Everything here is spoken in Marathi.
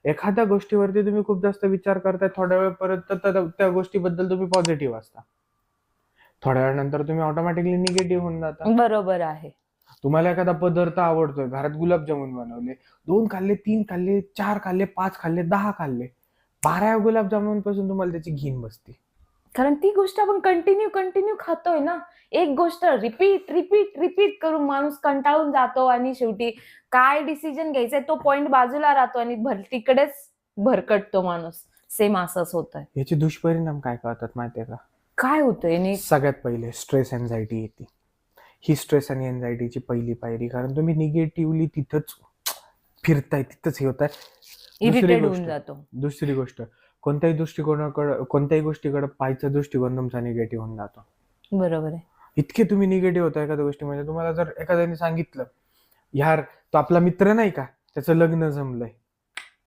एखाद्या गोष्टीवरती तुम्ही खूप जास्त विचार करताय थोड्या वेळपर्यंत, तर त्या गोष्टीबद्दल तुम्ही पॉझिटिव्ह असता. थोड्या वेळानंतर तुम्ही ऑटोमॅटिकली निगेटिव्ह होऊन जाता. बरोबर आहे. तुम्हाला एखादा पदार्थ आवडतोय, घरात गुलाबजामुन बनवले, 2 खाल्ले, 3 खाल्ले, 4 खाल्ले, 5 खाल्ले, 10 खाल्ले. 12व्या गुलाबजामुन पासून तुम्हाला त्याची घिण बसते. कारण ती गोष्ट आपण कंटिन्यू खातोय ना. एक गोष्ट रिपीट करून माणूस कंटाळून जातो आणि शेवटी काय डिसिजन घ्यायचाय तो पॉइंट बाजूला राहतो आणि तिकडेच भरकटतो माणूस. सेम असंच होतंय. याचे दुष्परिणाम काय कळतात माहितीये का? काय होतंय याने? सगळ्यात पहिले स्ट्रेस एन्झायटी येते. ही स्ट्रेस आणि एन्झायटीची पहिली पायरी, कारण तुम्ही निगेटिव्हली तिथंच फिरताय, तिथंच हे होताय. इरिटेट होऊन जातो. दुसरी गोष्ट, कोणत्याही गोष्टीकडे पाहायचा दृष्टिकोन तुमचा निगेटिव्ह होऊन जातो. बरोबर आहे. इतके तुम्ही निगेटिव्ह होता एखाद्या गोष्टी, म्हणजे तुम्हाला जर एखाद्याने सांगितलं, यार तो आपला मित्र नाही का, त्याचं लग्न जमलंय,